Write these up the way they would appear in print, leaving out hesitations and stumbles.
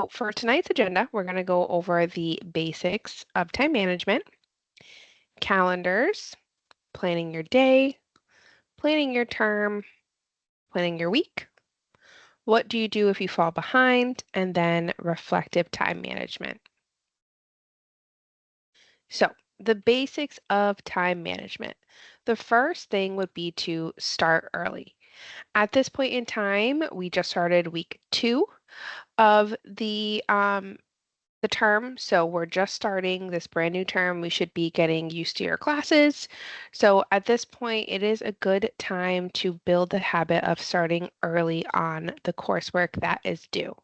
for tonight's agenda, we're going to go over the basics of time management, calendars, planning your day, planning your term, planning your week. What do you do if you fall behind? And then reflective time management. So, the basics of time management. The first thing would be to start early. At this point in time, we just started week 2 of the term. So we're just starting this brand new term. We should be getting used to your classes. So at this point, it is a good time to build the habit of starting early on the coursework that is due.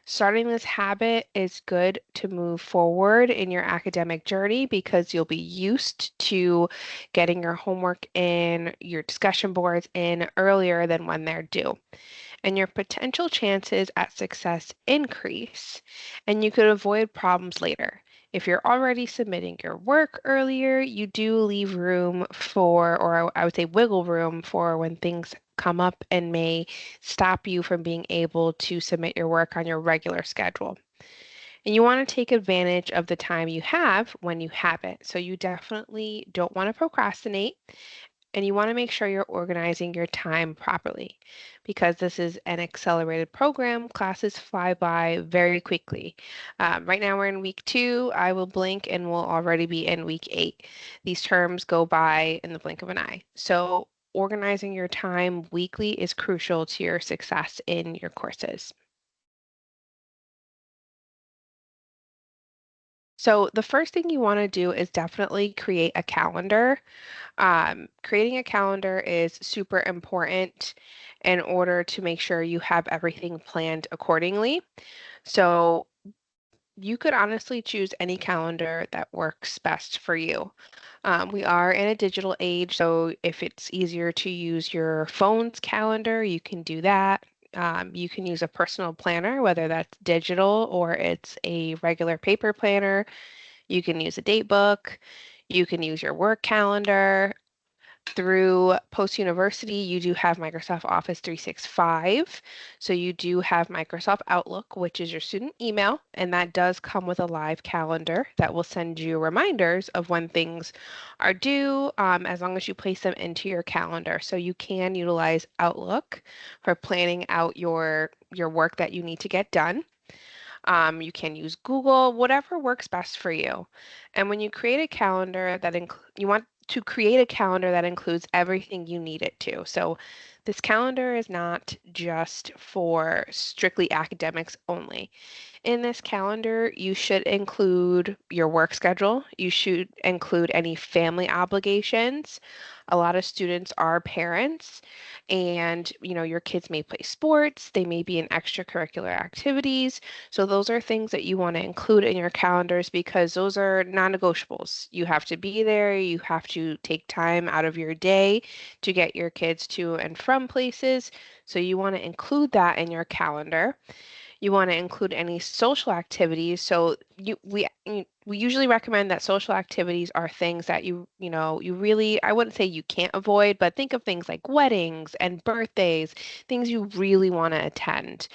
Starting this habit is good to move forward in your academic journey because you'll be used to getting your homework in, your discussion boards in earlier than when they're due, and your potential chances at success increase, and you could avoid problems later. If you're already submitting your work earlier, you do leave room for, or I would say wiggle room for when things come up and may stop you from being able to submit your work on your regular schedule. And you want to take advantage of the time you have when you have it. So you definitely don't want to procrastinate, and you want to make sure you're organizing your time properly. Because this is an accelerated program, classes fly by very quickly. Right now we're in week 2. I will blink and we'll already be in week 8. These terms go by in the blink of an eye. So organizing your time weekly is crucial to your success in your courses. So the first thing you want to do is definitely create a calendar. Creating a calendar is super important in order to make sure you have everything planned accordingly. So you could honestly choose any calendar that works best for you. We are in a digital age, so if it's easier to use your phone's calendar, you can do that. You can use a personal planner, whether that's digital or it's a regular paper planner. You can use a date book. You can use your work calendar. Through Post University, you do have Microsoft Office 365. So you do have Microsoft Outlook, which is your student email, and that does come with a live calendar that will send you reminders of when things are due, as long as you place them into your calendar. So you can utilize Outlook for planning out your work that you need to get done. You can use Google, whatever works best for you. And when you create a calendar you want to create a calendar that includes everything you need it to. So this calendar is not just for strictly academics only. In this calendar, you should include your work schedule. You should include any family obligations. A lot of students are parents, and your kids may play sports, they may be in extracurricular activities. So those are things that you want to include in your calendars because those are non-negotiables. You have to be there, you have to take time out of your day to get your kids to and from places. So you want to include that in your calendar. You want to include any social activities. So we usually recommend that social activities are things that you really, I wouldn't say you can't avoid, but think of things like weddings and birthdays, things you really want to attend.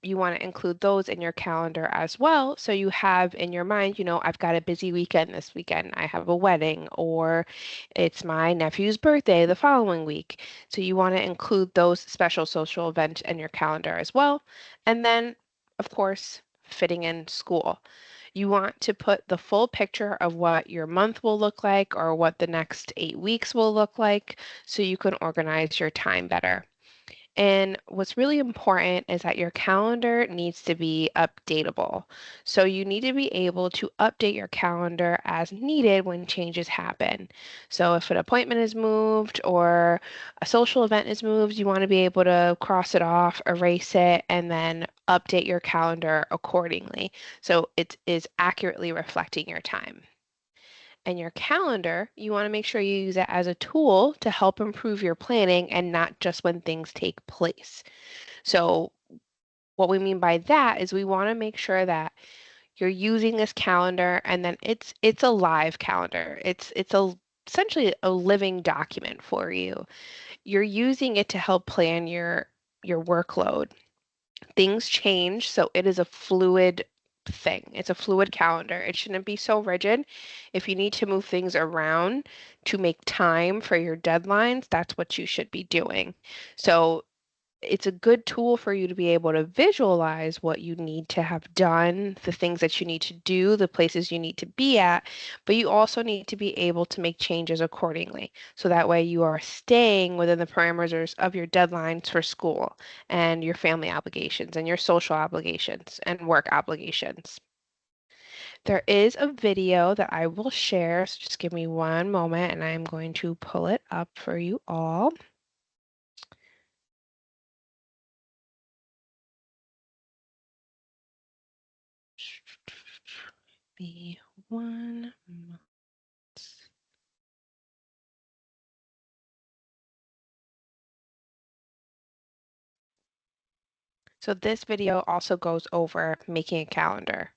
You want to include those in your calendar as well. So you have in your mind, I've got a busy weekend this weekend. I have a wedding, or it's my nephew's birthday the following week. So you want to include those special social events in your calendar as well. And then, of course, fitting in school. You want to put the full picture of what your month will look like or what the next 8 weeks will look like so you can organize your time better. And what's really important is that your calendar needs to be updatable. So you need to be able to update your calendar as needed when changes happen. So if an appointment is moved or a social event is moved, you want to be able to cross it off, erase it, and then update your calendar accordingly. So it is accurately reflecting your time. And your calendar, you want to make sure you use it as a tool to help improve your planning and not just when things take place. So, what we mean by that is we want to make sure that you're using this calendar and then it's a live calendar. It's essentially a living document for you. You're using it to help plan your workload. things change, so it is a fluid thing. It's a fluid calendar. It shouldn't be so rigid. If you need to move things around to make time for your deadlines, that's what you should be doing. So it's a good tool for you to be able to visualize what you need to have done, the things that you need to do, the places you need to be at, but you also need to be able to make changes accordingly. So that way you are staying within the parameters of your deadlines for school and your family obligations and your social obligations and work obligations. There is a video that I will share, so just give me one moment and I'm going to pull it up for you all. Be one month. So this video also goes over making a calendar.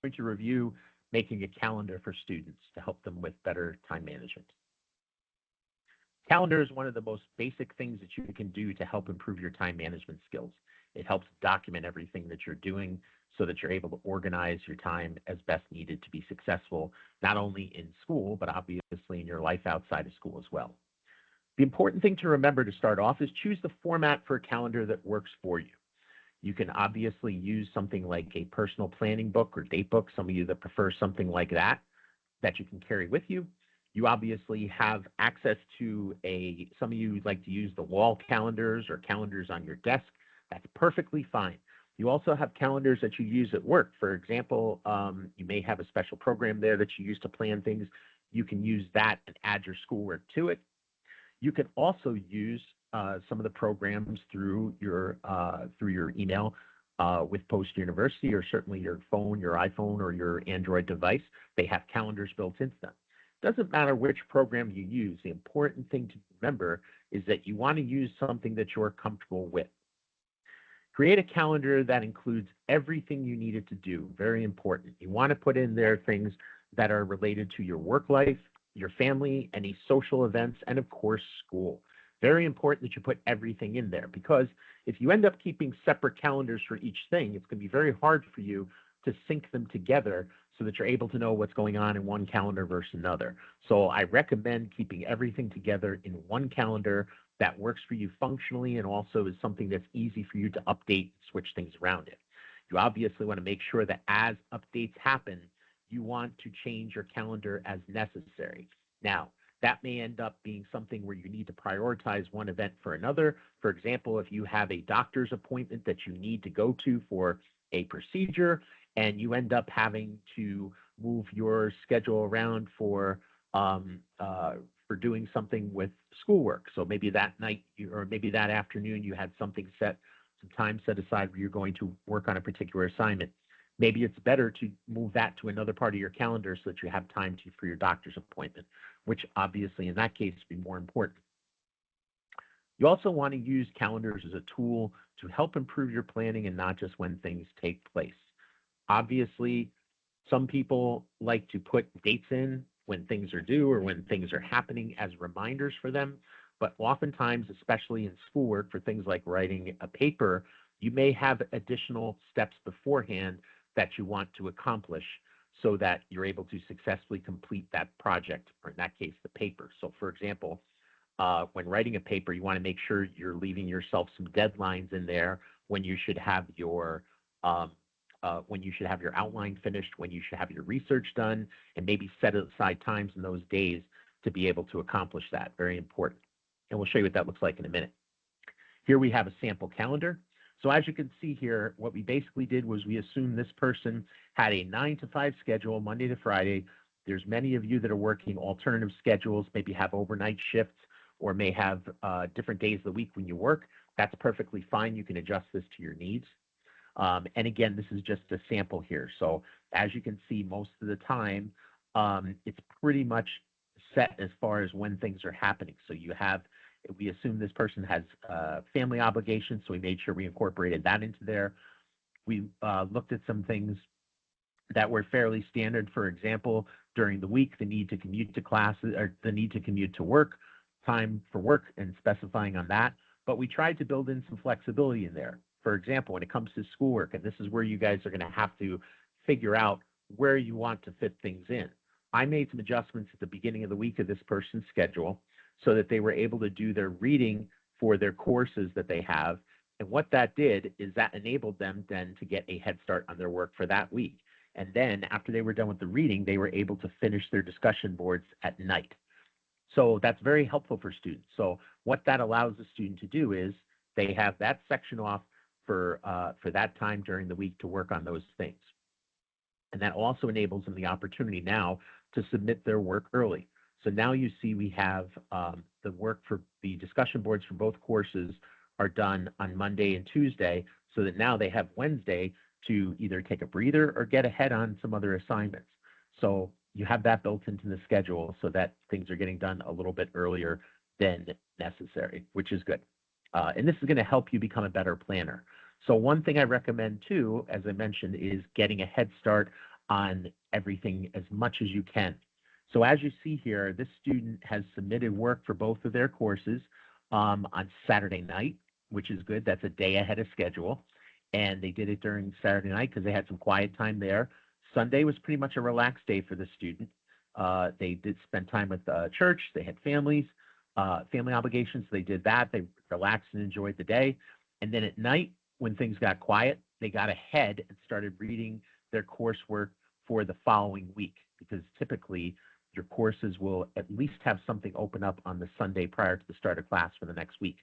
Going to review making a calendar for students to help them with better time management. Calendar is one of the most basic things that you can do to help improve your time management skills. It helps document everything that you're doing so that you're able to organize your time as best needed to be successful, not only in school, but obviously in your life outside of school as well. The important thing to remember to start off is choose the format for a calendar that works for you. You can obviously use something like a personal planning book or date book, some of you that prefer something like that you can carry with you. You obviously have access to some of you like to use the wall calendars or calendars on your desk. That's perfectly fine. You also have calendars that you use at work. For example, you may have a special program there that you use to plan things. You can use that and add your schoolwork to it. You can also use some of the programs through your email with Post University, or certainly your phone, your iPhone, or your Android device. They have calendars built into them. Doesn't matter which program you use. The important thing to remember is that you want to use something that you're comfortable with. Create a calendar that includes everything you need it to do. Very important. You want to put in there things that are related to your work life, your family, any social events, and of course, school. Very important that you put everything in there, because if you end up keeping separate calendars for each thing, it's going to be very hard for you to sync them together so that you're able to know what's going on in one calendar versus another. So I recommend keeping everything together in one calendar that works for you functionally and also is something that's easy for you to update and switch things around it. You obviously want to make sure that as updates happen, you want to change your calendar as necessary. Now, that may end up being something where you need to prioritize one event for another. For example, if you have a doctor's appointment that you need to go to for a procedure and you end up having to move your schedule around for doing something with schoolwork. So maybe that night or maybe that afternoon you had some time set aside where you're going to work on a particular assignment. Maybe it's better to move that to another part of your calendar so that you have time for your doctor's appointment, which obviously in that case would be more important. You also want to use calendars as a tool to help improve your planning and not just when things take place. Obviously, some people like to put dates in when things are due or when things are happening as reminders for them. But oftentimes, especially in schoolwork, for things like writing a paper, you may have additional steps beforehand that you want to accomplish so that you're able to successfully complete that project, or in that case, the paper. So for example, when writing a paper, you want to make sure you're leaving yourself some deadlines in there when you should have your outline finished, when you should have your research done, and maybe set aside times in those days to be able to accomplish that. Very important. And we'll show you what that looks like in a minute. Here we have a sample calendar. So as you can see here, what we basically did was we assumed this person had a 9 to 5 schedule, Monday to Friday. There's many of you that are working alternative schedules, maybe have overnight shifts, or may have different days of the week when you work. That's perfectly fine. You can adjust this to your needs. And again, this is just a sample here. So as you can see, most of the time, it's pretty much set as far as when things are happening. So we assume this person has family obligations, so we made sure we incorporated that into there. We looked at some things that were fairly standard. For example, during the week, the need to commute to classes or the need to commute to work, time for work, and specifying on that. But we tried to build in some flexibility in there. For example, when it comes to schoolwork, and this is where you guys are going to have to figure out where you want to fit things in. I made some adjustments at the beginning of the week of this person's schedule so that they were able to do their reading for their courses that they have. And what that did is that enabled them then to get a head start on their work for that week. And then after they were done with the reading, they were able to finish their discussion boards at night. So that's very helpful for students. So what that allows the student to do is they have that section off for that time during the week to work on those things. And that also enables them the opportunity now to submit their work early. So now you see we have the work for the discussion boards for both courses are done on Monday and Tuesday, so that now they have Wednesday to either take a breather or get ahead on some other assignments. So you have that built into the schedule so that things are getting done a little bit earlier than necessary, which is good. And this is going to help you become a better planner. So one thing I recommend too, as I mentioned, is getting a head start on everything as much as you can. So as you see here, this student has submitted work for both of their courses on Saturday night, which is good. That's a day ahead of schedule. And they did it during Saturday night because they had some quiet time there. Sunday was pretty much a relaxed day for the student. They did spend time with church. They had family obligations. They did that. They relaxed and enjoyed the day. And then at night, when things got quiet, they got ahead and started reading their coursework for the following week, because typically your courses will at least have something open up on the Sunday prior to the start of class for the next week.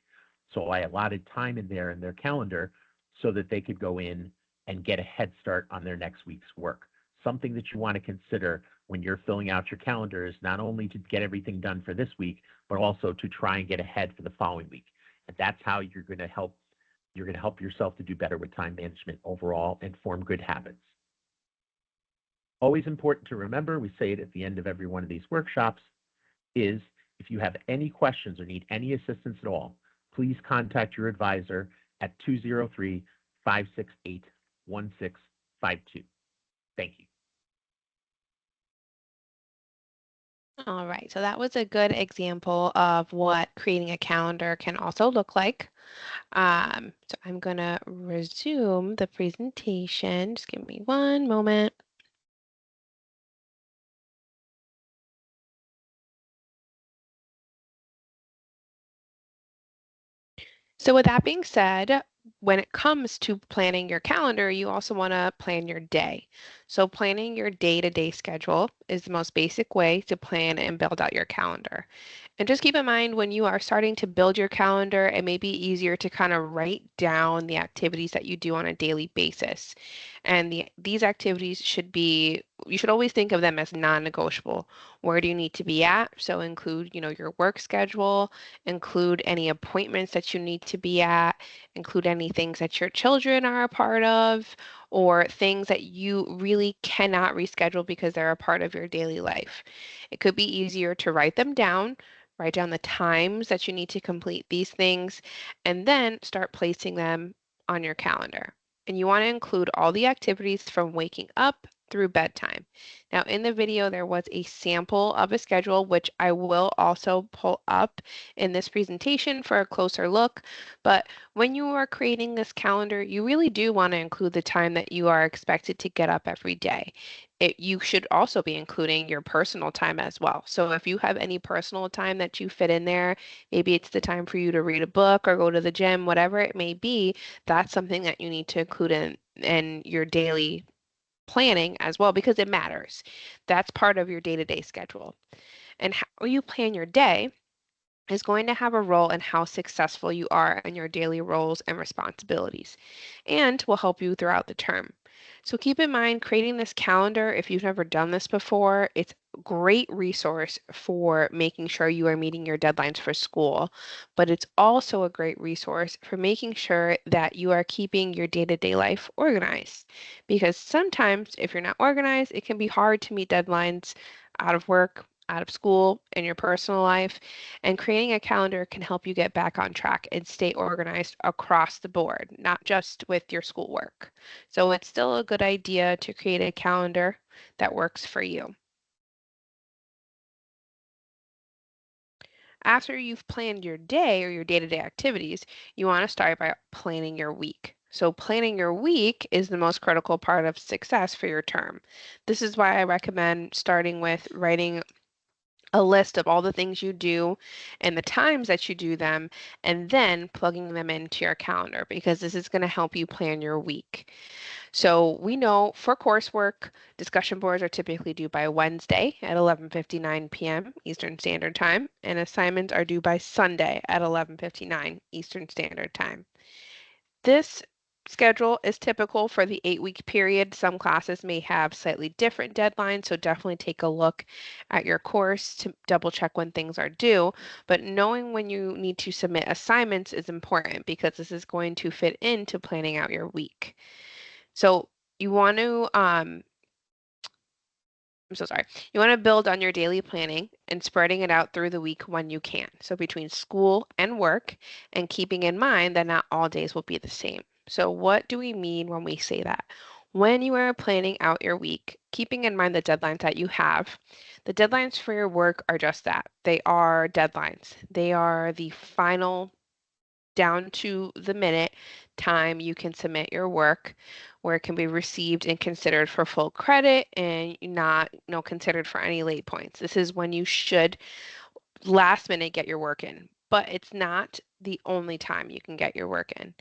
So I allotted time in there in their calendar so that they could go in and get a head start on their next week's work. Something that you want to consider when you're filling out your calendar is not only to get everything done for this week, but also to try and get ahead for the following week. And that's how you're going to help yourself to do better with time management overall and form good habits. Always important to remember, we say it at the end of every one of these workshops, is if you have any questions or need any assistance at all, please contact your advisor at 203-568-1652. Thank you. All right, so that was a good example of what creating a calendar can also look like. So I'm going to resume the presentation. Just give me one moment. So with that being said, when it comes to planning your calendar, you also want to plan your day. So planning your day-to-day schedule is the most basic way to plan and build out your calendar. And just keep in mind when you are starting to build your calendar, it may be easier to kind of write down the activities that you do on a daily basis. And these activities you should always think of them as non-negotiable. Where do you need to be at? So include, your work schedule, include any appointments that you need to be at, include any things that your children are a part of, or things that you really cannot reschedule because they're a part of your daily life. It could be easier to write down the times that you need to complete these things, and then start placing them on your calendar. And you want to include all the activities from waking up through bedtime. Now, in the video, there was a sample of a schedule, which I will also pull up in this presentation for a closer look. But when you are creating this calendar, you really do want to include the time that you are expected to get up every day. You should also be including your personal time as well. So if you have any personal time that you fit in there, maybe it's the time for you to read a book or go to the gym, whatever it may be, that's something that you need to include in your daily planning as well because it matters. That's part of your day-to-day schedule. And how you plan your day is going to have a role in how successful you are in your daily roles and responsibilities and will help you throughout the term. So keep in mind creating this calendar, if you've never done this before, it's a great resource for making sure you are meeting your deadlines for school, but it's also a great resource for making sure that you are keeping your day-to-day life organized. Because sometimes if you're not organized, it can be hard to meet deadlines out of work, out of school, in your personal life. And creating a calendar can help you get back on track and stay organized across the board, not just with your schoolwork. So it's still a good idea to create a calendar that works for you. After you've planned your day or your day-to-day activities, you want to start by planning your week. So planning your week is the most critical part of success for your term. This is why I recommend starting with writing a list of all the things you do and the times that you do them, and then plugging them into your calendar because this is going to help you plan your week. So we know for coursework, discussion boards are typically due by Wednesday at 11:59 p.m. Eastern Standard Time, and assignments are due by Sunday at 11:59 Eastern Standard Time. This schedule is typical for the 8-week period. Some classes may have slightly different deadlines, so definitely take a look at your course to double check when things are due. But knowing when you need to submit assignments is important because this is going to fit into planning out your week. So you want to I'm so sorry. You want to build on your daily planning and spreading it out through the week when you can. So between school and work, and keeping in mind that not all days will be the same. So what do we mean when we say that? When you are planning out your week, keeping in mind the deadlines that you have, the deadlines for your work are just that. They are deadlines. They are the final down to the minute time you can submit your work where it can be received and considered for full credit and not considered for any late points. This is when you should last minute get your work in, but it's not the only time you can get your work in.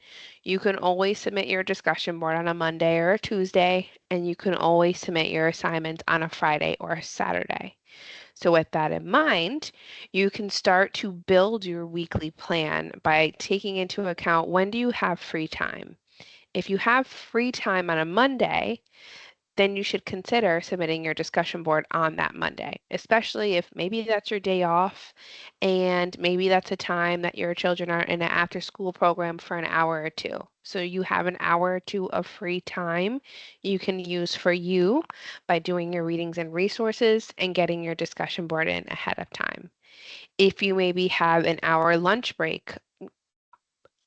You can always submit your discussion board on a Monday or a Tuesday, and you can always submit your assignments on a Friday or a Saturday. So, with that in mind, you can start to build your weekly plan by taking into account when do you have free time. If you have free time on a Monday, then you should consider submitting your discussion board on that Monday, especially if maybe that's your day off and maybe that's a time that your children are in an after school program for an hour or two. So you have an hour or two of free time you can use for you by doing your readings and resources and getting your discussion board in ahead of time. If you maybe have an hour lunch break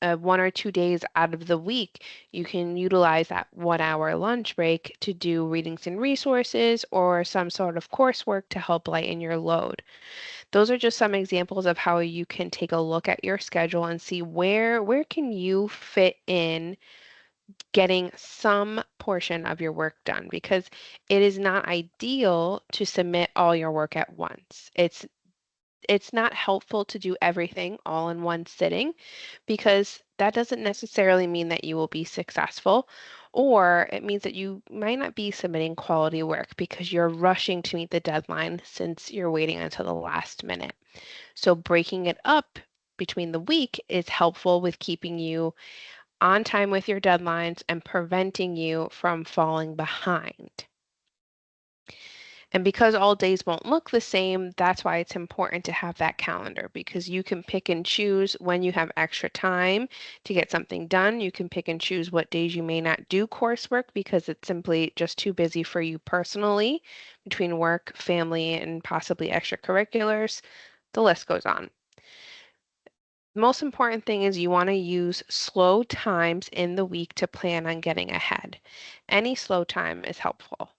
1 or 2 days out of the week, you can utilize that 1 hour lunch break to do readings and resources or some sort of coursework to help lighten your load. Those are just some examples of how you can take a look at your schedule and see where can you fit in getting some portion of your work done because it is not ideal to submit all your work at once. It's not helpful to do everything all in one sitting because that doesn't necessarily mean that you will be successful, or it means that you might not be submitting quality work because you're rushing to meet the deadline since you're waiting until the last minute. So breaking it up between the week is helpful with keeping you on time with your deadlines and preventing you from falling behind. And because all days won't look the same, that's why it's important to have that calendar because you can pick and choose when you have extra time to get something done. You can pick and choose what days you may not do coursework because it's simply just too busy for you personally between work, family, and possibly extracurriculars. The list goes on. The most important thing is you want to use slow times in the week to plan on getting ahead. Any slow time is helpful.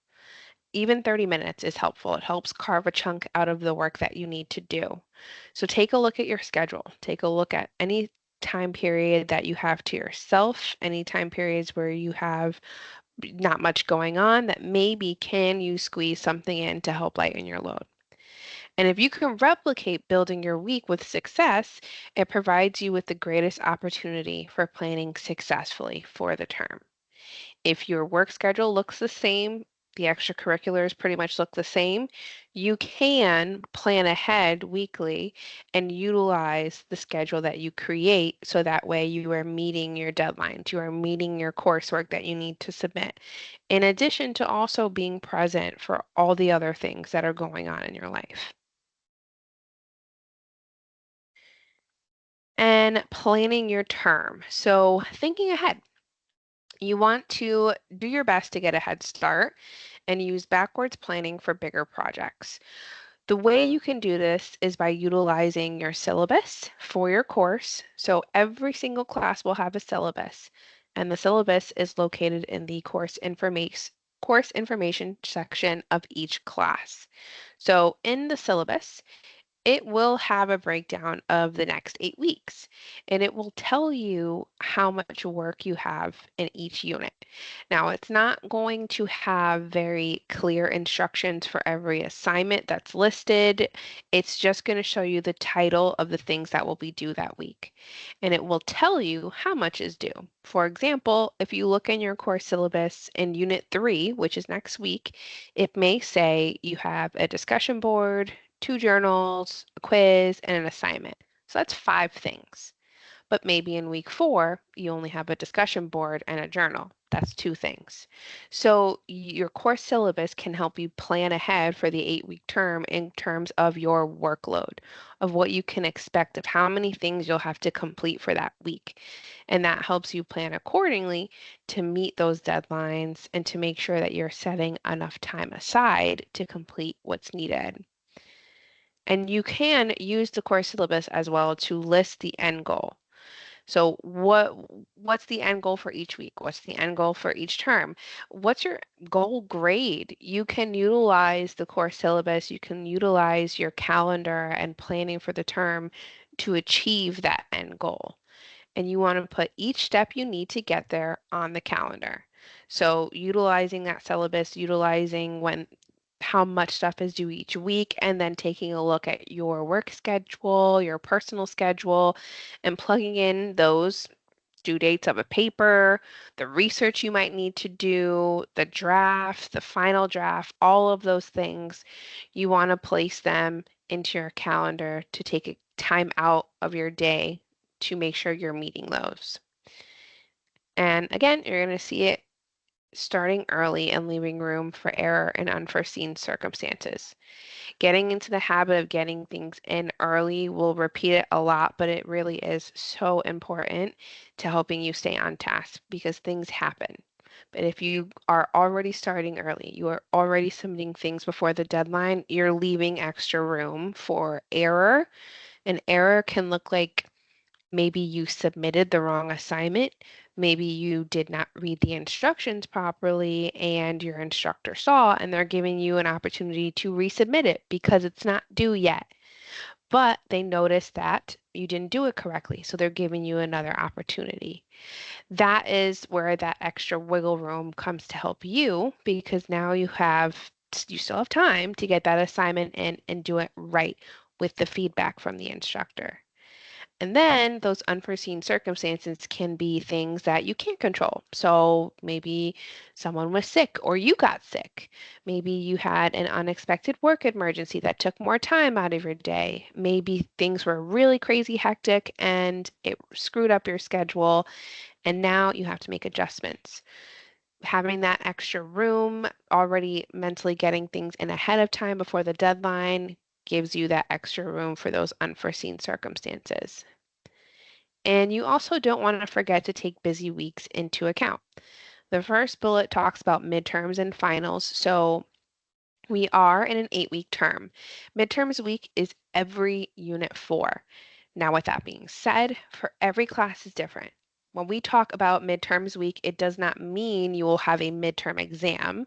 Even 30 minutes is helpful. It helps carve a chunk out of the work that you need to do. So take a look at your schedule. Take a look at any time period that you have to yourself, any time periods where you have not much going on that maybe can you squeeze something in to help lighten your load. And if you can replicate building your week with success, it provides you with the greatest opportunity for planning successfully for the term. If your work schedule looks the same, the extracurriculars pretty much look the same, you can plan ahead weekly and utilize the schedule that you create so that way you are meeting your deadlines, you are meeting your coursework that you need to submit, in addition to also being present for all the other things that are going on in your life. And planning your term. So, thinking ahead, you want to do your best to get a head start and use backwards planning for bigger projects. The way you can do this is by utilizing your syllabus for your course. So every single class will have a syllabus, and the syllabus is located in the course information section of each class. So in the syllabus, it will have a breakdown of the next 8 weeks, and it will tell you how much work you have in each unit. Now, it's not going to have very clear instructions for every assignment that's listed. It's just going to show you the title of the things that will be due that week, and it will tell you how much is due. For example, if you look in your course syllabus in Unit 3, which is next week, it may say you have a discussion board, two journals, a quiz, and an assignment. So that's 5 things. But maybe in week 4, you only have a discussion board and a journal. That's 2 things. So your course syllabus can help you plan ahead for the 8-week term in terms of your workload, of what you can expect, of how many things you'll have to complete for that week. And that helps you plan accordingly to meet those deadlines and to make sure that you're setting enough time aside to complete what's needed. And you can use the course syllabus as well to list the end goal. So what's the end goal for each week? What's the end goal for each term? What's your goal grade? You can utilize the course syllabus, you can utilize your calendar and planning for the term to achieve that end goal. And you want to put each step you need to get there on the calendar. So utilizing that syllabus, utilizing when how much stuff is due each week, and then taking a look at your work schedule, your personal schedule, and plugging in those due dates of a paper, the research you might need to do, the draft, the final draft, all of those things. You want to place them into your calendar to take a time out of your day to make sure you're meeting those. And again, you're going to see it starting early and leaving room for error and unforeseen circumstances. Getting into the habit of getting things in early, will repeat it a lot, but it really is so important to helping you stay on task because things happen. But if you are already starting early, you are already submitting things before the deadline, you're leaving extra room for error. An error can look like maybe you submitted the wrong assignment. Maybe you did not read the instructions properly and your instructor saw, and they're giving you an opportunity to resubmit it because it's not due yet. But they noticed that you didn't do it correctly, so they're giving you another opportunity. That is where that extra wiggle room comes to help you because now you still have time to get that assignment in and do it right with the feedback from the instructor. And then those unforeseen circumstances can be things that you can't control. So maybe someone was sick or you got sick. Maybe you had an unexpected work emergency that took more time out of your day. Maybe things were really crazy hectic and it screwed up your schedule, and now you have to make adjustments. Having that extra room, already mentally getting things in ahead of time before the deadline, gives you that extra room for those unforeseen circumstances. And you also don't want to forget to take busy weeks into account. The first bullet talks about midterms and finals. So we are in an 8-week term. Midterms week is every unit 4. Now, with that being said, for every class is different. When we talk about midterms week, it does not mean you will have a midterm exam.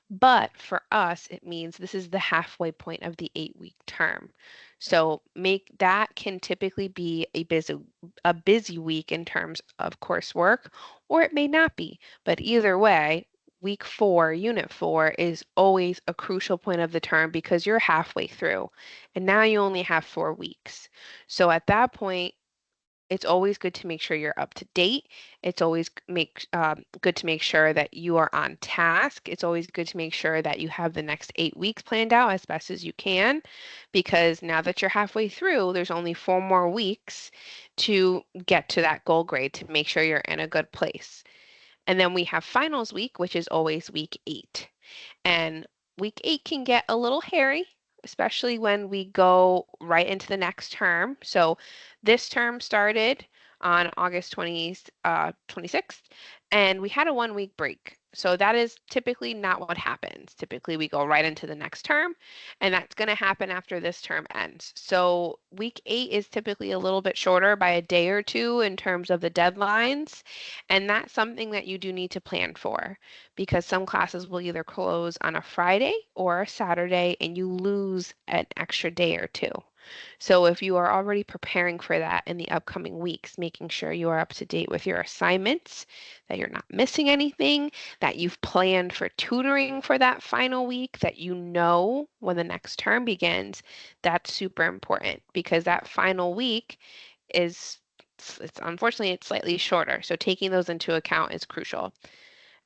But for us, it means this is the halfway point of the 8-week term. So make that can typically be a busy week in terms of coursework, or it may not be. But either way, week 4, unit 4 is always a crucial point of the term because you're halfway through and now you only have 4 weeks. So at that point, it's always good to make sure you're up to date. It's always good to make sure that you are on task. It's always good to make sure that you have the next 8 weeks planned out as best as you can, because now that you're halfway through, there's only 4 more weeks to get to that goal grade to make sure you're in a good place. And then we have finals week, which is always week 8. And week 8 can get a little hairy, especially when we go right into the next term. So this term started on August 26th, And we had a 1 week break. So that is typically not what happens. Typically, we go right into the next term, and that's going to happen after this term ends. So week 8 is typically a little bit shorter by a day or two in terms of the deadlines. And that's something that you do need to plan for because some classes will either close on a Friday or a Saturday, and you lose an extra day or two. So if you are already preparing for that in the upcoming weeks, making sure you are up to date with your assignments, that you're not missing anything, that you've planned for tutoring for that final week, that you know when the next term begins, that's super important because that final week is it's unfortunately it's slightly shorter. So taking those into account is crucial.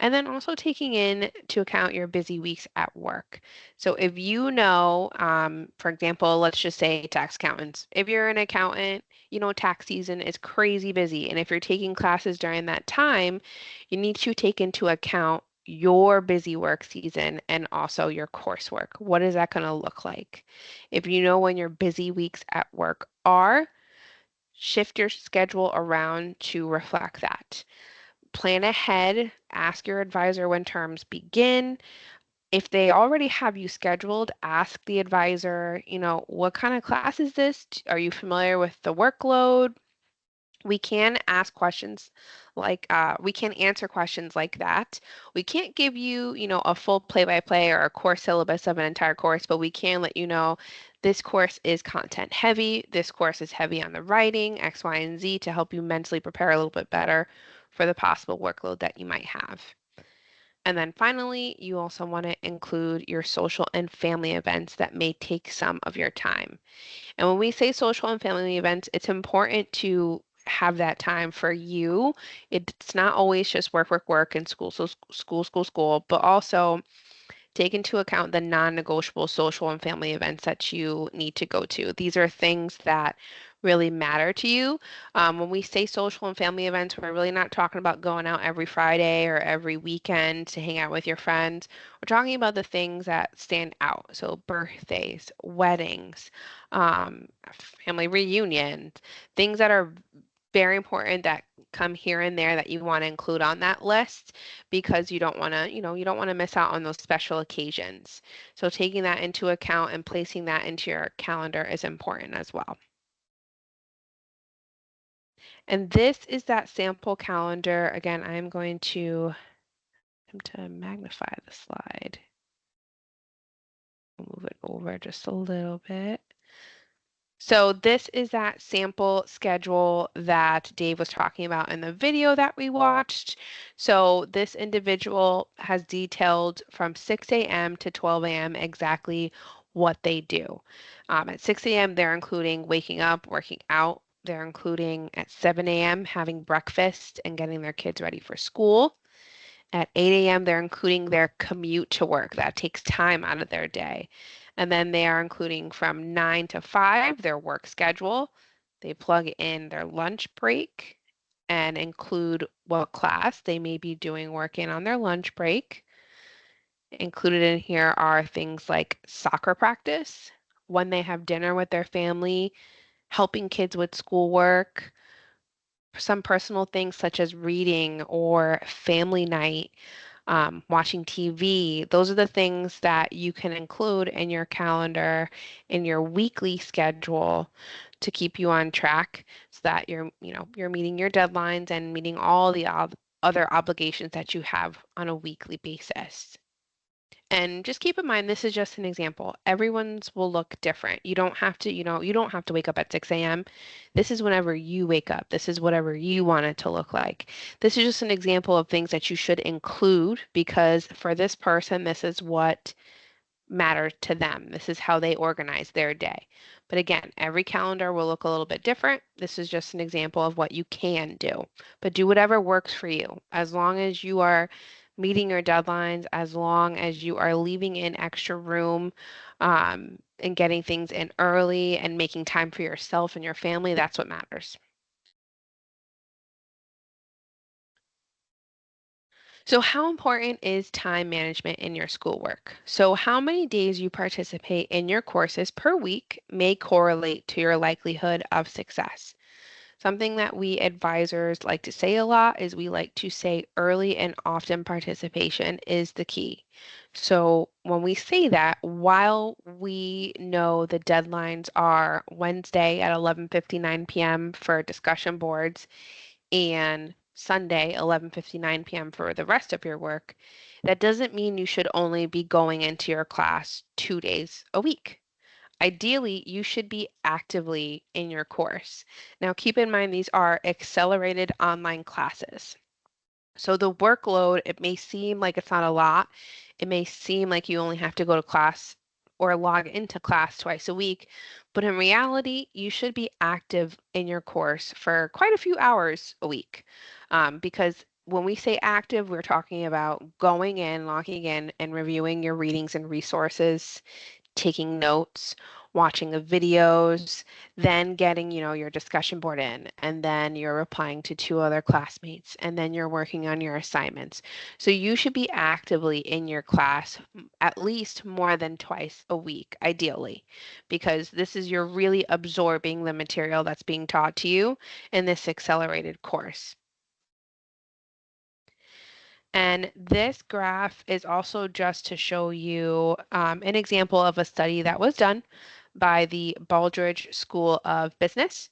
And then also taking into account your busy weeks at work. So if you know, for example, let's just say tax accountants. If you're an accountant, you know tax season is crazy busy. And if you're taking classes during that time, you need to take into account your busy work season and also your coursework. What is that going to look like? If you know when your busy weeks at work are, shift your schedule around to reflect that. Plan ahead, ask your advisor when terms begin. If they already have you scheduled, ask the advisor, what kind of class is this? Are you familiar with the workload? We can ask questions we can answer questions like that. We can't give you, a full play-by-play or a course syllabus of an entire course, but we can let you know this course is content heavy. This course is heavy on the writing, X, Y, and Z to help you mentally prepare a little bit better for the possible workload that you might have. And then finally, you also want to include your social and family events that may take some of your time. And when we say social and family events, it's important to have that time for you. It's not always just work, work, work, and school, so school, school, school, but also take into account the non-negotiable social and family events that you need to go to. These are things that really matter to you. When we say social and family events, we're really not talking about going out every Friday or every weekend to hang out with your friends. We're talking about the things that stand out. So birthdays, weddings, family reunions, things that are very important that come here and there that you want to include on that list because you don't want to, you don't want to miss out on those special occasions. So taking that into account and placing that into your calendar is important as well. And this is that sample calendar. Again, I'm going to attempt to magnify the slide. I'll move it over just a little bit. So this is that sample schedule that Dave was talking about in the video that we watched. So this individual has detailed from 6 a.m. to 12 a.m. exactly what they do. At 6 a.m., they're including waking up, working out. They're including at 7 a.m. having breakfast and getting their kids ready for school. At 8 a.m., they're including their commute to work. That takes time out of their day. And then they are including from 9 to 5 their work schedule. They plug in their lunch break and include what class they may be doing work in on their lunch break. Included in here are things like soccer practice, when they have dinner with their family, helping kids with schoolwork, some personal things such as reading or family night, watching TV. Those are the things that you can include in your calendar, in your weekly schedule to keep you on track so that you're meeting your deadlines and meeting all the other obligations that you have on a weekly basis. And just keep in mind, this is just an example. Everyone's will look different. You don't have to, you don't have to wake up at 6 a.m. This is whenever you wake up. This is whatever you want it to look like. This is just an example of things that you should include because for this person, this is what matter to them. This is how they organize their day. But again, every calendar will look a little bit different. This is just an example of what you can do. But do whatever works for you. As long as you are meeting your deadlines, as long as you are leaving in extra room and getting things in early and making time for yourself and your family, that's what matters. So, how important is time management in your schoolwork? So, how many days you participate in your courses per week may correlate to your likelihood of success. Something that we advisors like to say a lot is we like to say early and often participation is the key. So when we say that, while we know the deadlines are Wednesday at 11:59 p.m. for discussion boards and Sunday 11:59 p.m. for the rest of your work, that doesn't mean you should only be going into your class 2 days a week. Ideally, you should be actively in your course. Now, keep in mind these are accelerated online classes. So the workload, it may seem like it's not a lot. It may seem like you only have to go to class or log into class twice a week, but in reality, you should be active in your course for quite a few hours a week. Because when we say active, we're talking about going in, logging in, and reviewing your readings and resources, taking notes, watching the videos, then getting, your discussion board in, and then you're replying to two other classmates, and then you're working on your assignments. So you should be actively in your class at least more than twice a week, ideally, because this is you're really absorbing the material that's being taught to you in this accelerated course. And this graph is also just to show you an example of a study that was done by the Baldrige School of Business.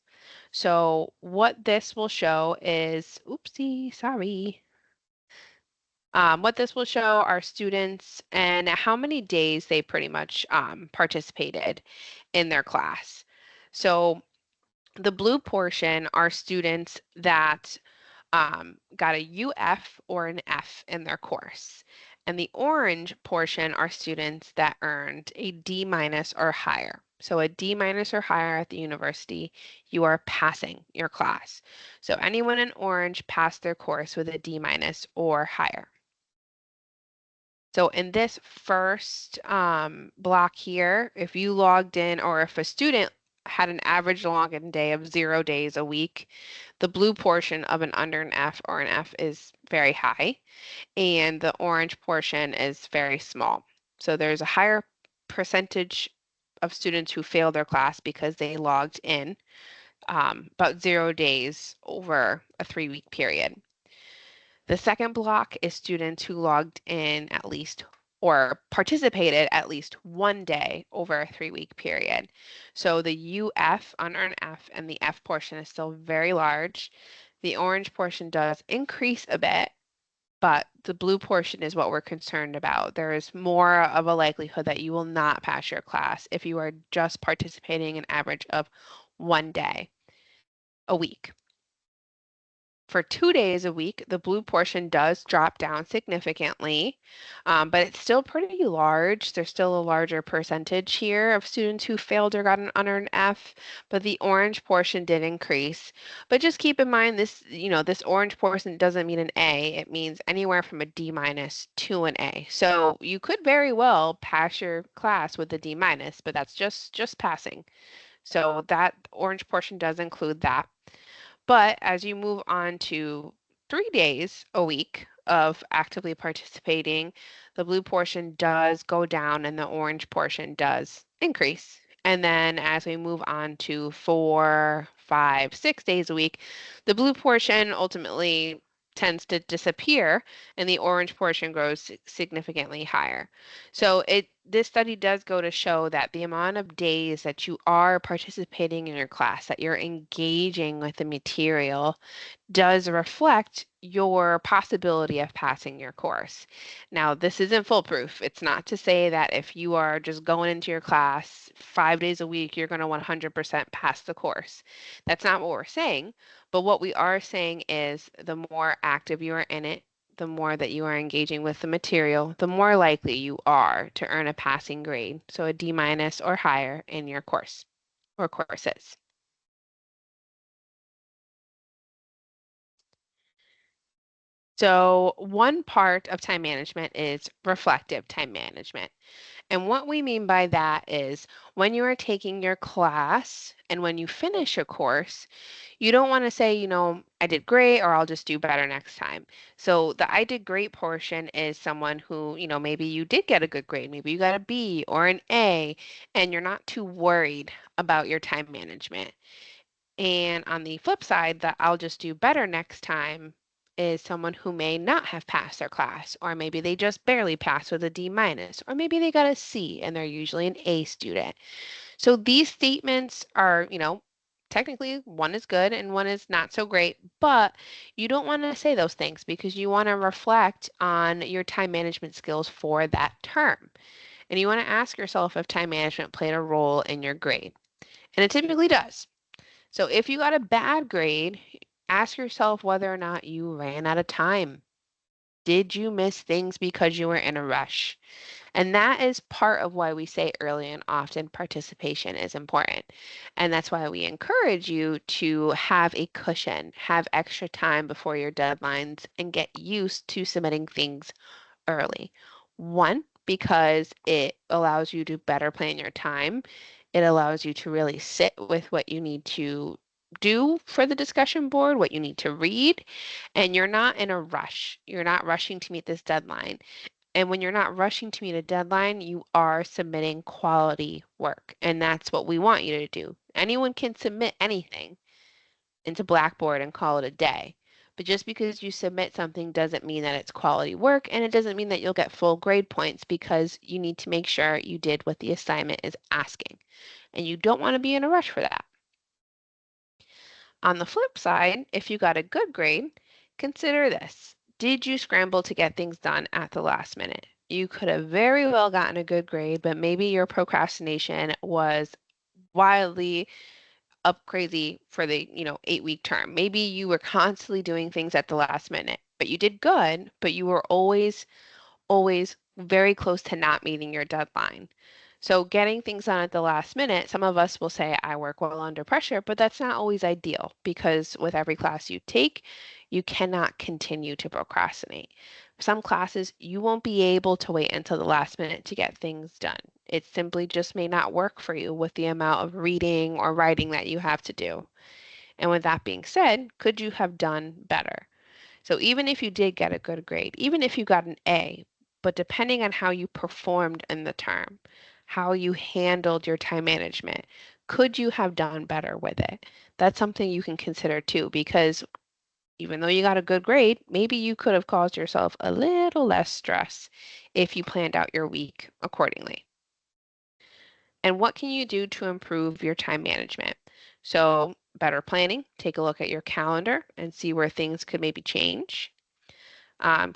So what this will show is, oopsie, sorry. What this will show are students and how many days they pretty much participated in their class. So the blue portion are students that got a UF or an F in their course. And the orange portion are students that earned a D minus or higher. So a D minus or higher at the university, you are passing your class. So anyone in orange passed their course with a D minus or higher. So in this first block here, if you logged in or if a student had an average login day of 0 days a week, the blue portion of an under an F or an F is very high, and the orange portion is very small. So there's a higher percentage of students who failed their class because they logged in about 0 days over a 3 week period. The second block is students who logged in at least or participated at least one day over a 3 week period. So the UF under an F and the F portion is still very large. The orange portion does increase a bit, but the blue portion is what we're concerned about. There is more of a likelihood that you will not pass your class if you are just participating an average of one day a week. For 2 days a week, the blue portion does drop down significantly, but it's still pretty large. There's still a larger percentage here of students who failed or got an under an F, but the orange portion did increase. But just keep in mind this, this orange portion doesn't mean an A. It means anywhere from a D minus to an A. So you could very well pass your class with a D minus, but that's just passing. So that orange portion does include that. But as you move on to 3 days a week of actively participating, the blue portion does go down and the orange portion does increase. And then as we move on to 4, 5, 6 days a week, the blue portion ultimately tends to disappear and the orange portion grows significantly higher. So this study does go to show that the amount of days that you are participating in your class, that you're engaging with the material, does reflect your possibility of passing your course. Now, this isn't foolproof. It's not to say that if you are just going into your class 5 days a week, you're going to 100% pass the course. That's not what we're saying. But what we are saying is the more active you are in it, the more that you are engaging with the material, the more likely you are to earn a passing grade, so a D minus or higher in your course or courses. So, one part of time management is reflective time management. And what we mean by that is when you are taking your class and when you finish a course, you don't want to say, I did great or I'll just do better next time. So the I did great portion is someone who, maybe you did get a good grade, maybe you got a B or an A, and you're not too worried about your time management. And on the flip side, that I'll just do better next time is someone who may not have passed their class, or maybe they just barely passed with a D minus, or maybe they got a C and they're usually an A student. So these statements are, technically one is good and one is not so great, but you don't want to say those things because you want to reflect on your time management skills for that term. And you want to ask yourself if time management played a role in your grade. And it typically does. So if you got a bad grade, ask yourself whether or not you ran out of time. Did you miss things because you were in a rush? And that is part of why we say early and often participation is important. And that's why we encourage you to have a cushion, have extra time before your deadlines, and get used to submitting things early. One, because it allows you to better plan your time. It allows you to really sit with what you need to do for the discussion board, what you need to read, and you're not in a rush. You're not rushing to meet this deadline. And when you're not rushing to meet a deadline, you are submitting quality work. And that's what we want you to do. Anyone can submit anything into Blackboard and call it a day. But just because you submit something doesn't mean that it's quality work, and it doesn't mean that you'll get full grade points because you need to make sure you did what the assignment is asking. And you don't want to be in a rush for that. On the flip side, if you got a good grade, consider this. Did you scramble to get things done at the last minute? You could have very well gotten a good grade, but maybe your procrastination was wildly up crazy for the, 8-week term. Maybe you were constantly doing things at the last minute, but you did good, but you were always very close to not meeting your deadline. So getting things done at the last minute, some of us will say, I work well under pressure, but that's not always ideal because with every class you take, you cannot continue to procrastinate. Some classes, you won't be able to wait until the last minute to get things done. It simply just may not work for you with the amount of reading or writing that you have to do. And with that being said, could you have done better? So even if you did get a good grade, even if you got an A, but depending on how you performed in the term, how you handled your time management, could you have done better with it? That's something you can consider too, because even though you got a good grade, maybe you could have caused yourself a little less stress if you planned out your week accordingly. And what can you do to improve your time management? So, better planning, take a look at your calendar and see where things could maybe change.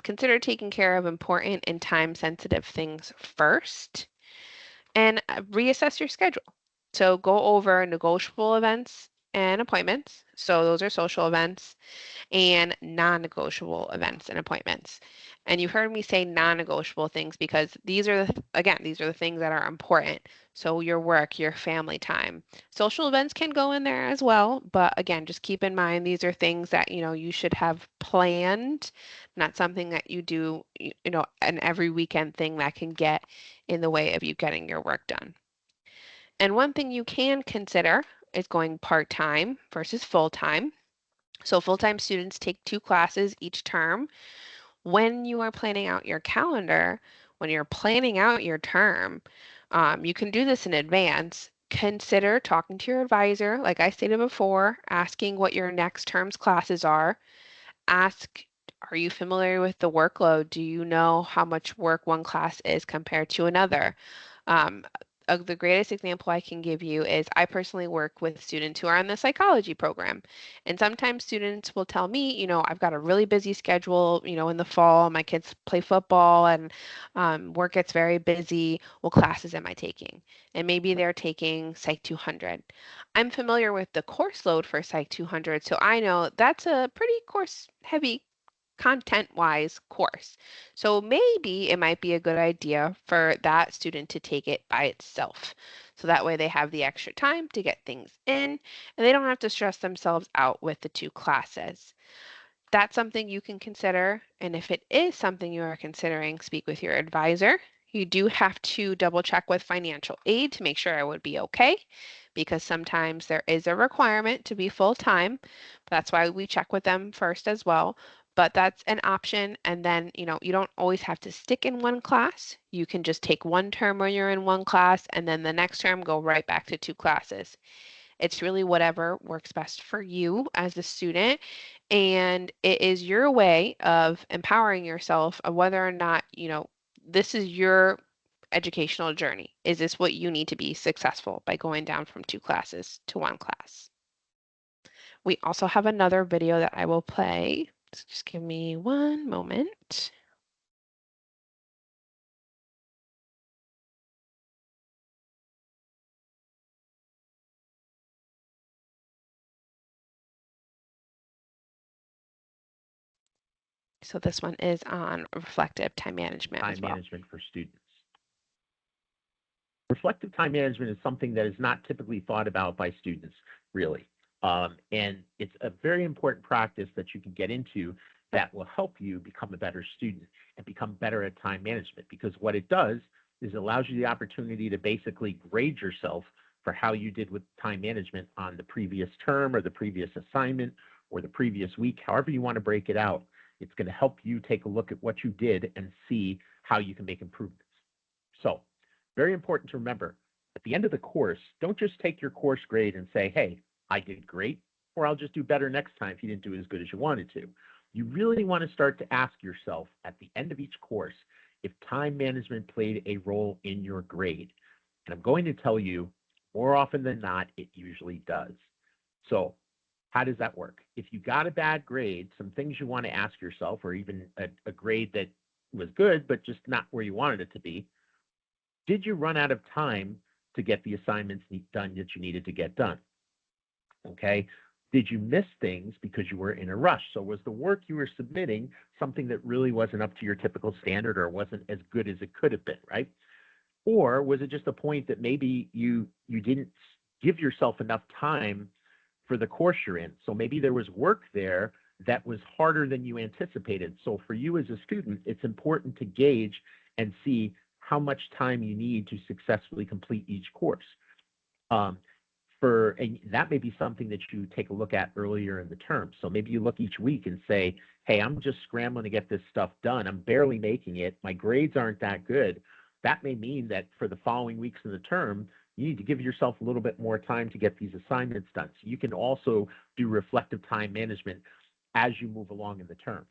Consider taking care of important and time sensitive things first and reassess your schedule. So go over negotiable events and appointments. So those are social events and non-negotiable events and appointments. And you've heard me say non-negotiable things because these are the things that are important. So your work, your family time. Social events can go in there as well, but again, just keep in mind these are things that, you should have planned, not something that you do, an every weekend thing that can get in the way of you getting your work done. And one thing you can consider is going part-time versus full-time. So full-time students take 2 classes each term. When you are planning out your calendar, when you're planning out your term, you can do this in advance. Consider talking to your advisor, like I stated before, asking what your next term's classes are. Ask, are you familiar with the workload? Do you know how much work one class is compared to another? Um, the greatest example I can give you is I personally work with students who are in the psychology program. And sometimes students will tell me, I've got a really busy schedule, in the fall, my kids play football and work gets very busy. What classes am I taking? And maybe they're taking Psych 200. I'm familiar with the course load for Psych 200, so I know that's a pretty course heavy content-wise course. So maybe it might be a good idea for that student to take it by itself. So that way they have the extra time to get things in and they don't have to stress themselves out with the 2 classes. That's something you can consider. And if it is something you are considering, speak with your advisor. You do have to double check with financial aid to make sure it would be okay, because sometimes there is a requirement to be full time. That's why we check with them first as well. But that's an option. And then, you don't always have to stick in one class. You can just take one term where you're in one class and then the next term go right back to 2 classes. It's really whatever works best for you as a student. And it is your way of empowering yourself of whether or not, this is your educational journey. Is this what you need to be successful by going down from two classes to one class? We also have another video that I will play. So just give me one moment. So this one is on reflective time management as Time well. management for students. Reflective time management is something that is not typically thought about by students, really. And it's a very important practice that you can get into that will help you become a better student and become better at time management, because what it does is it allows you the opportunity to basically grade yourself for how you did with time management on the previous term or the previous assignment or the previous week, however you want to break it out. It's going to help you take a look at what you did and see how you can make improvements. So, very important to remember, at the end of the course, don't just take your course grade and say, hey, I did great, or I'll just do better next time if you didn't do as good as you wanted to. You really want to start to ask yourself at the end of each course if time management played a role in your grade. And I'm going to tell you, more often than not, it usually does. So, how does that work? If you got a bad grade, some things you want to ask yourself, or even a grade that was good, but just not where you wanted it to be, did you run out of time to get the assignments done that you needed to get done? Okay. Did you miss things because you were in a rush? So was the work you were submitting something that really wasn't up to your typical standard or wasn't as good as it could have been, right? Or was it just a point that maybe you didn't give yourself enough time for the course you're in? So maybe there was work there that was harder than you anticipated. So for you as a student, it's important to gauge and see how much time you need to successfully complete each course. Um, and that may be something that you take a look at earlier in the term. So maybe you look each week and say, hey, I'm just scrambling to get this stuff done. I'm barely making it. My grades aren't that good. That may mean that for the following weeks in the term, you need to give yourself a little bit more time to get these assignments done. So you can also do reflective time management as you move along in the term.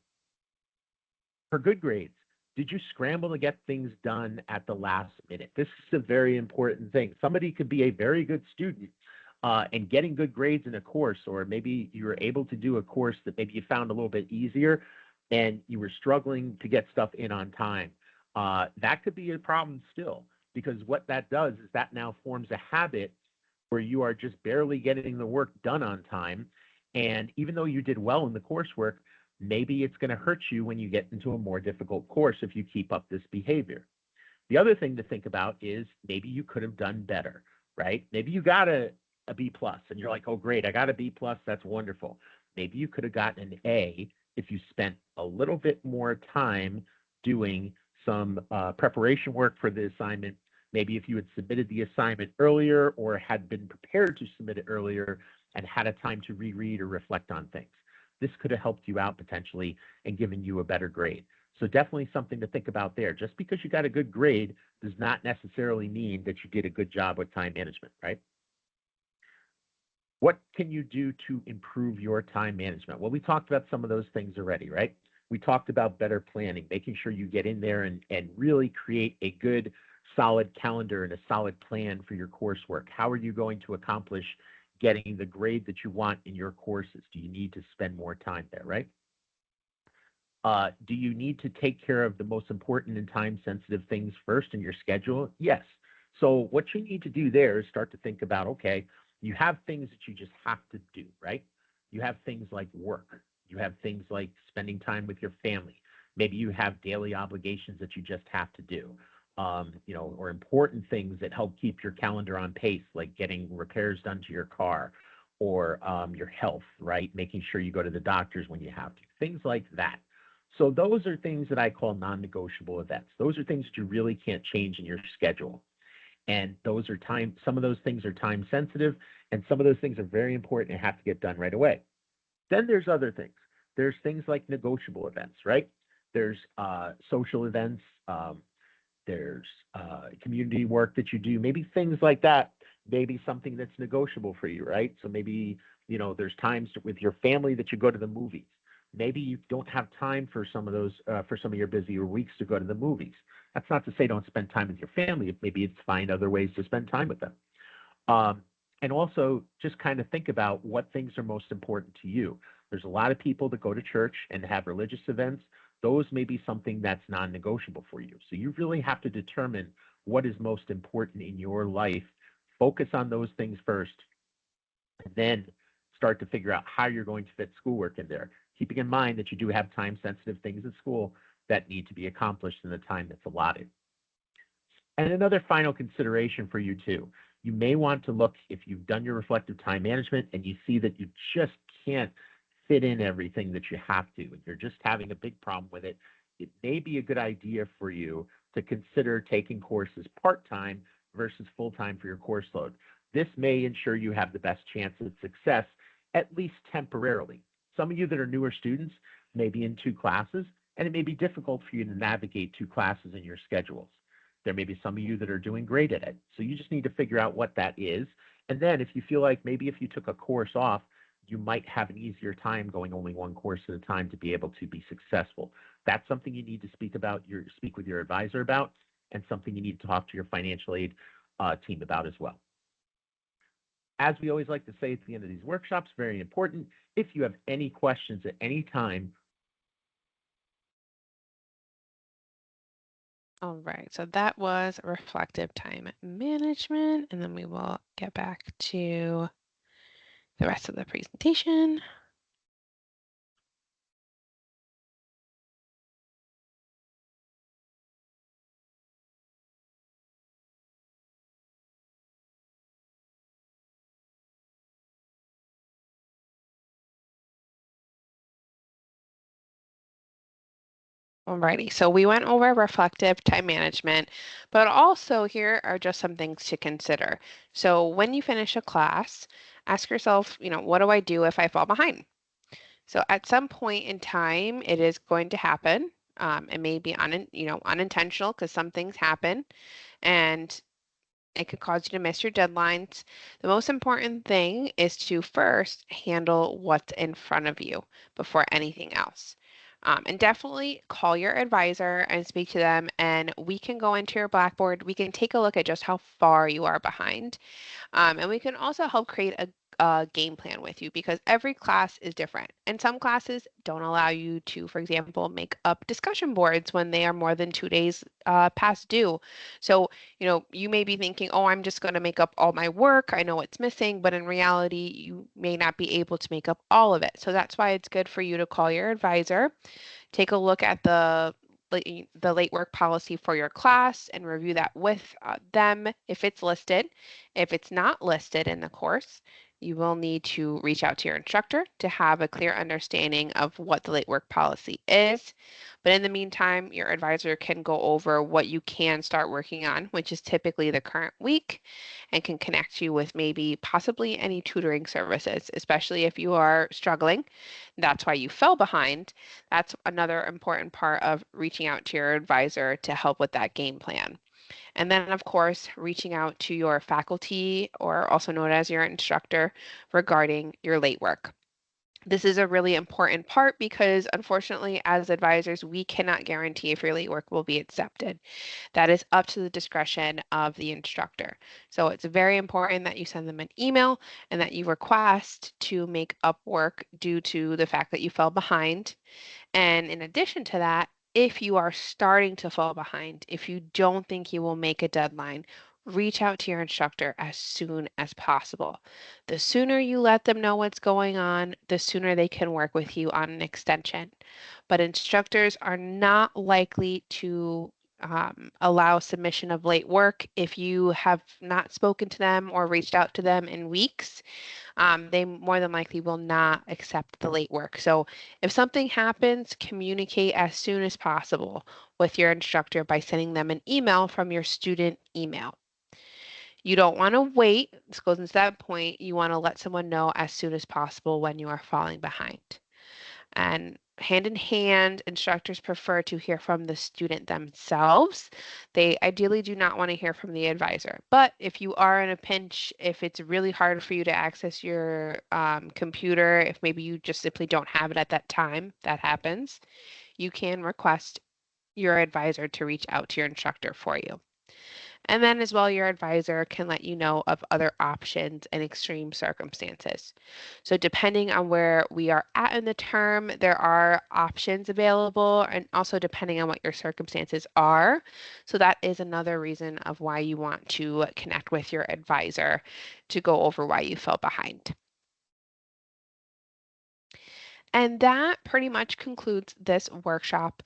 For good grades, did you scramble to get things done at the last minute? This is a very important thing. Somebody could be a very good student and getting good grades in a course, or maybe you were able to do a course that maybe you found a little bit easier and you were struggling to get stuff in on time. That could be a problem still, because what that does is that now forms a habit where you are just barely getting the work done on time. And even though you did well in the coursework, maybe it's going to hurt you when you get into a more difficult course if you keep up this behavior. The other thing to think about is maybe you could have done better, right? Maybe you got a B plus and you're like, oh, great, I got a B plus. That's wonderful. Maybe you could have gotten an A if you spent a little bit more time doing some preparation work for the assignment. Maybe if you had submitted the assignment earlier or had been prepared to submit it earlier and had a time to reread or reflect on things. This could have helped you out potentially and given you a better grade. So definitely something to think about there. Just because you got a good grade does not necessarily mean that you did a good job with time management, right? What can you do to improve your time management? Well, we talked about some of those things already, right? We talked about better planning, making sure you get in there and really create a good, solid calendar and a solid plan for your coursework. How are you going to accomplish getting the grade that you want in your courses? Do you need to spend more time there, right? Do you need to take care of the most important and time-sensitive things first in your schedule? Yes. So what you need to do there is start to think about, okay, you have things that you just have to do, right? You have things like work. You have things like spending time with your family. Maybe you have daily obligations that you just have to do, or important things that help keep your calendar on pace, like getting repairs done to your car or your health, right? Making sure you go to the doctors when you have to, things like that. So those are things that I call non-negotiable events. Those are things that you really can't change in your schedule. And some of those things are time sensitive, and some of those things are very important and have to get done right away. Then there's other things. There's things like negotiable events, right? There's social events. There's community work that you do, maybe things like that maybe something that's negotiable for you, right? So maybe, there's times with your family that you go to the movies. Maybe you don't have time for some of those, for some of your busier weeks to go to the movies. That's not to say don't spend time with your family. Maybe it's find other ways to spend time with them. Um, and also just kind of think about what things are most important to you. There's a lot of people that go to church and have religious events. Those may be something that's non negotiable for you. So you really have to determine what is most important in your life. Focus on those things first, and then start to figure out how you're going to fit schoolwork in there. Keeping in mind that you do have time sensitive things at school that need to be accomplished in the time that's allotted. And another final consideration for you too, you may want to look if you've done your reflective time management and you see that you just can't fit in everything that you have to, and you're just having a big problem with it, it may be a good idea for you to consider taking courses part-time versus full-time for your course load. This may ensure you have the best chance of success, at least temporarily. Some of you that are newer students may be in two classes, and it may be difficult for you to navigate two classes in your schedules. There may be some of you that are doing great at it. So you just need to figure out what that is. And then if you feel like maybe if you took a course off, you might have an easier time going only one course at a time to be able to be successful. That's something you need to speak with your advisor about, and something you need to talk to your financial aid team about as well. As we always like to say at the end of these workshops, very important, if you have any questions at any time. All right, so that was reflective time management, and then we will get back to the rest of the presentation. Alrighty, so we went over reflective time management, but also here are just some things to consider. So when you finish a class, ask yourself, what do I do if I fall behind? So at some point in time, it is going to happen. It may be unintentional because some things happen, and it could cause you to miss your deadlines. The most important thing is to first handle what's in front of you before anything else. And definitely call your advisor and speak to them, and we can go into your Blackboard. We can take a look at just how far you are behind. And we can also help create a game plan with you because every class is different. And some classes don't allow you to, for example, make up discussion boards when they are more than 2 days past due. So, you may be thinking, oh, I'm just going to make up all my work. I know what's missing, but in reality, you may not be able to make up all of it. So that's why it's good for you to call your advisor, take a look at the late work policy for your class and review that with them if it's listed. If it's not listed in the course, you will need to reach out to your instructor to have a clear understanding of what the late work policy is. But in the meantime, your advisor can go over what you can start working on, which is typically the current week, and can connect you with maybe possibly any tutoring services, especially if you are struggling. That's why you fell behind. That's another important part of reaching out to your advisor to help with that game plan. And then, of course, reaching out to your faculty, or also known as your instructor, regarding your late work. This is a really important part because, unfortunately, as advisors, we cannot guarantee if your late work will be accepted. That is up to the discretion of the instructor. So it's very important that you send them an email and that you request to make up work due to the fact that you fell behind. And in addition to that, if you are starting to fall behind, if you don't think you will make a deadline, reach out to your instructor as soon as possible. The sooner you let them know what's going on, the sooner they can work with you on an extension. But instructors are not likely to allow submission of late work if you have not spoken to them or reached out to them in weeks. They more than likely will not accept the late work. So if something happens, communicate as soon as possible with your instructor by sending them an email from your student email. You don't want to wait. This goes into that point. You want to let someone know as soon as possible when you are falling behind. And hand in hand, instructors prefer to hear from the student themselves. They ideally do not want to hear from the advisor. But if you are in a pinch, if it's really hard for you to access your computer, if maybe you just simply don't have it at that time, that happens, you can request your advisor to reach out to your instructor for you. And then as well, your advisor can let you know of other options in extreme circumstances. So depending on where we are at in the term, there are options available, and also depending on what your circumstances are. So that is another reason of why you want to connect with your advisor to go over why you fell behind. And that pretty much concludes this workshop.